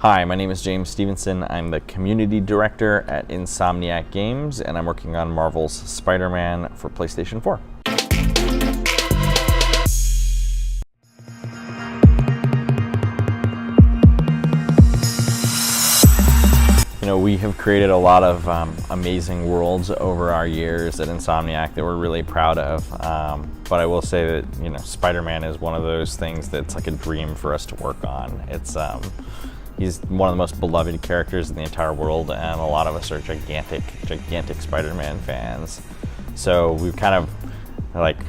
Hi, my name is James Stevenson. I'm the community director at Insomniac Games, and I'm working on Marvel's Spider-Man for PlayStation 4. You know, we have created a lot of amazing worlds over our years at Insomniac that we're really proud of. But I will say that, you know, Spider-Man is one of those things that's like a dream for us to work on. He's one of the most beloved characters in the entire world, and a lot of us are gigantic Spider-Man fans. So we've kind of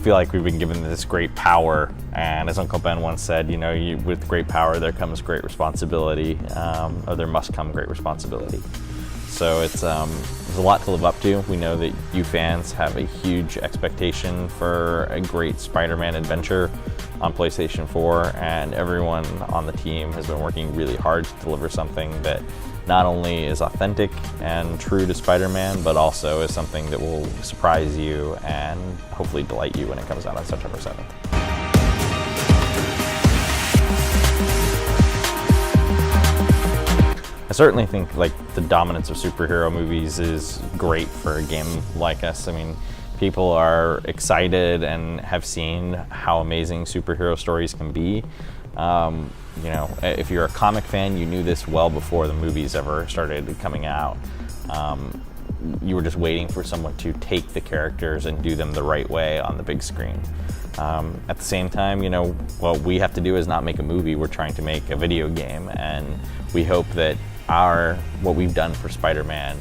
feel like we've been given this great power, and as Uncle Ben once said, you know, with great power there comes great responsibility, or there must come great responsibility. So there's a lot to live up to. We know that you fans have a huge expectation for a great Spider-Man adventure on PlayStation 4, and everyone on the team has been working really hard to deliver something that not only is authentic and true to Spider-Man, but also is something that will surprise you and hopefully delight you when it comes out on September 7th. I certainly think the dominance of superhero movies is great for a game like us. I mean, people are excited and have seen how amazing superhero stories can be. You know, if you're a comic fan, you knew this well before the movies ever started coming out. You were just waiting for someone to take the characters and do them the right way on the big screen. At the same time, you know, what we have to do is not make a movie, we're trying to make a video game, and we hope that what we've done for Spider-Man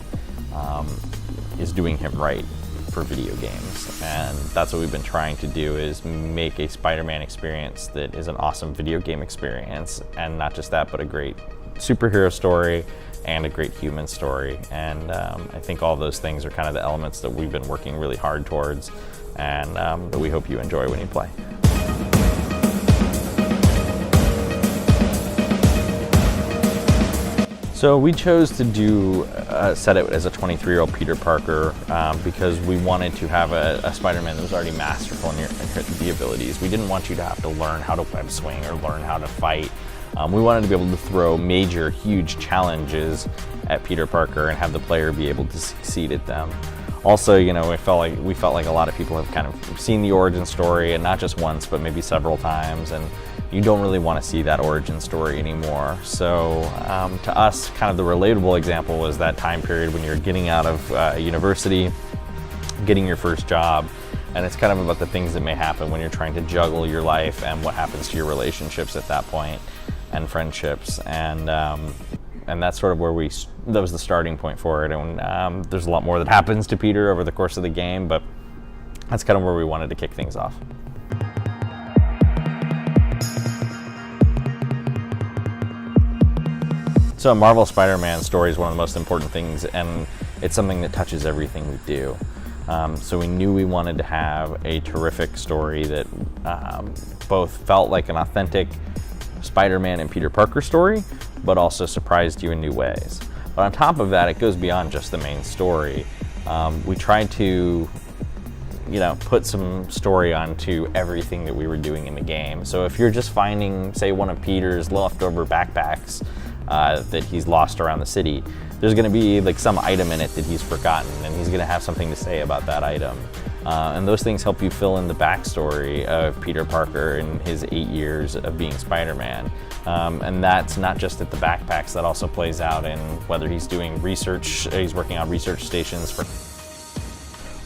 is doing him right for video games. And that's what we've been trying to do, is make a Spider-Man experience that is an awesome video game experience, and not just that, but a great superhero story and a great human story. And I think all those things are kind of the elements that we've been working really hard towards, and that we hope you enjoy when you play. So we chose to set it as a 23-year-old Peter Parker because we wanted to have a Spider-Man that was already masterful in the abilities. We didn't want you to have to learn how to web swing or learn how to fight. We wanted to be able to throw major, huge challenges at Peter Parker and have the player be able to succeed at them. Also, you know, we felt like a lot of people have kind of seen the origin story, and not just once, but maybe several times, and you don't really want to see that origin story anymore. So to us, kind of the relatable example was that time period when you're getting out of university, getting your first job, and it's kind of about the things that may happen when you're trying to juggle your life and what happens to your relationships at that point, and friendships, and that's sort of where that was the starting point for it. And there's a lot more that happens to Peter over the course of the game, but that's kind of where we wanted to kick things off. So a Marvel Spider-Man story is one of the most important things, and it's something that touches everything we do. So we knew we wanted to have a terrific story that both felt like an authentic Spider-Man and Peter Parker story, but also surprised you in new ways. But on top of that, it goes beyond just the main story. We tried to, you know, put some story onto everything that we were doing in the game. So if you're just finding, say, one of Peter's leftover backpacks that he's lost around the city, there's going to be like some item in it that he's forgotten, and he's going to have something to say about that item. And those things help you fill in the backstory of Peter Parker and his 8 years of being Spider-Man. And that's not just at the backpacks, that also plays out in whether he's doing research, he's working on research stations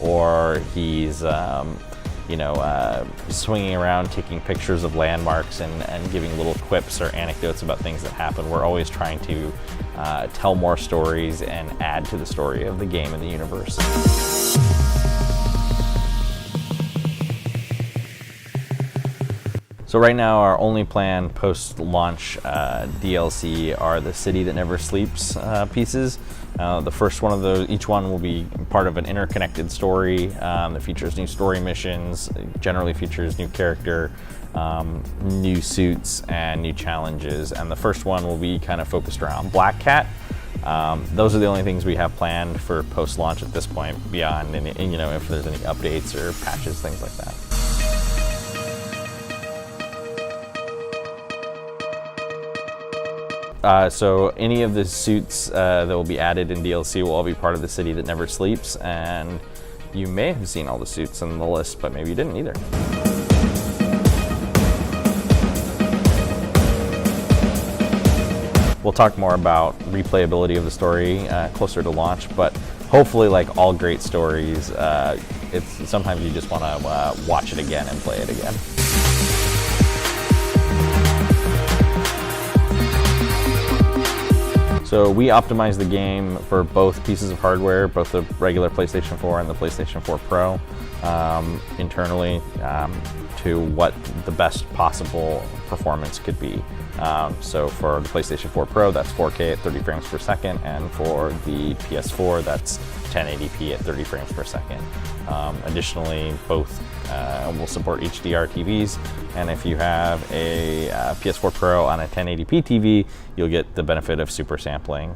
or he's swinging around taking pictures of landmarks and giving little quips or anecdotes about things that happen. We're always trying to tell more stories and add to the story of the game and the universe. So right now our only planned post-launch DLC are the City That Never Sleeps pieces. The first one of those, each one will be part of an interconnected story that features new story missions, generally features new character, new suits, and new challenges. And the first one will be kind of focused around Black Cat. Those are the only things we have planned for post-launch at this point, beyond any, if there's any updates or patches, things like that. So any of the suits that will be added in DLC will all be part of the city that never sleeps, and you may have seen all the suits on the list, but maybe you didn't either. We'll talk more about replayability of the story closer to launch, but hopefully, like all great stories, it's sometimes you just want to watch it again and play it again. So we optimized the game for both pieces of hardware, both the regular PlayStation 4 and the PlayStation 4 Pro, internally to what the best possible performance could be. So for the PlayStation 4 Pro, that's 4K at 30 frames per second, and for the PS4, that's 1080p at 30 frames per second. Additionally, both will support HDR TVs, and if you have a PS4 Pro on a 1080p TV, you'll get the benefit of super sampling,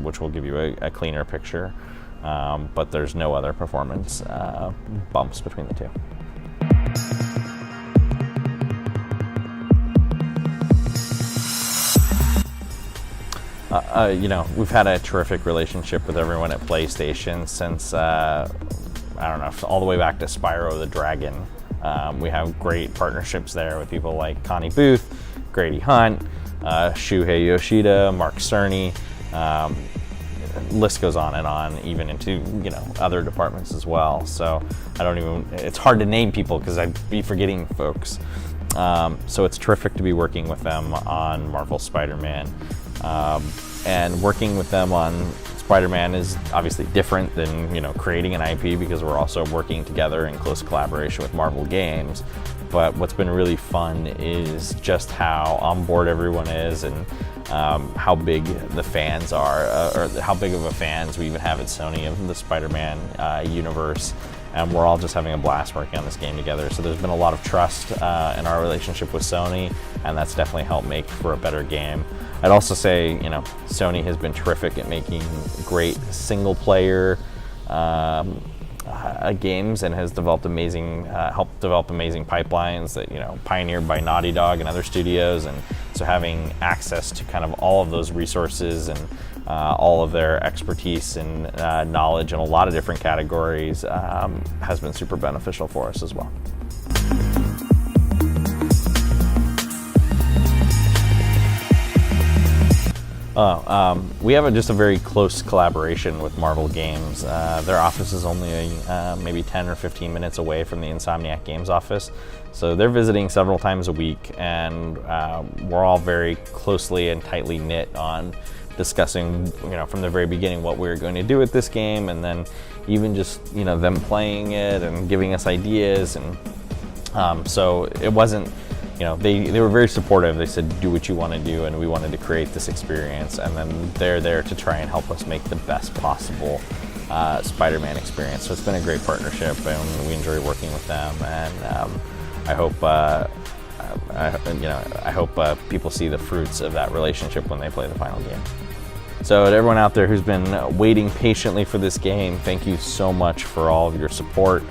which will give you a cleaner picture, but there's no other performance bumps between the two. We've had a terrific relationship with everyone at PlayStation since, I don't know, all the way back to Spyro the Dragon. We have great partnerships there with people like Connie Booth, Grady Hunt, Shuhei Yoshida, Mark Cerny. List goes on and on, even into other departments as well. So it's hard to name people because I'd be forgetting folks. So it's terrific to be working with them on Marvel Spider-Man. And working with them on Spider-Man is obviously different than creating an IP, because we're also working together in close collaboration with Marvel Games. But what's been really fun is just how on board everyone is, and how big the fans are, or how big of a fans we even have at Sony of the Spider-Man universe. And we're all just having a blast working on this game together. So there's been a lot of trust in our relationship with Sony, and that's definitely helped make for a better game. I'd also say, Sony has been terrific at making great single-player games, and has developed helped develop amazing pipelines that pioneered by Naughty Dog and other studios. And so having access to kind of all of those resources and all of their expertise and knowledge in a lot of different categories has been super beneficial for us as well. We have just a very close collaboration with Marvel Games. Their office is only maybe 10 or 15 minutes away from the Insomniac Games office. So they're visiting several times a week, and we're all very closely and tightly knit on discussing, from the very beginning what we were going to do with this game, and then even just, them playing it and giving us ideas. And so it wasn't, they were very supportive. They said, do what you want to do, and we wanted to create this experience, and then they're there to try and help us make the best possible Spider-Man experience. So it's been a great partnership, and we enjoy working with them, and I hope people see the fruits of that relationship when they play the final game. So to everyone out there who's been waiting patiently for this game, thank you so much for all of your support.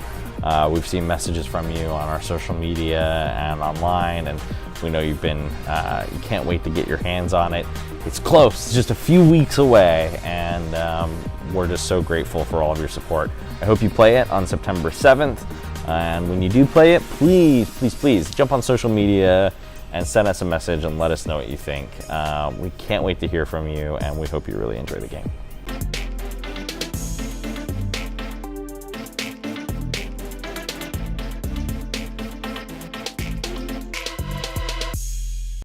We've seen messages from you on our social media and online, and we know you can't wait to get your hands on it. It's close, it's just a few weeks away, and we're just so grateful for all of your support. I hope you play it on September 7th, and when you do play it, please jump on social media and send us a message and let us know what you think. We can't wait to hear from you, and we hope you really enjoy the game.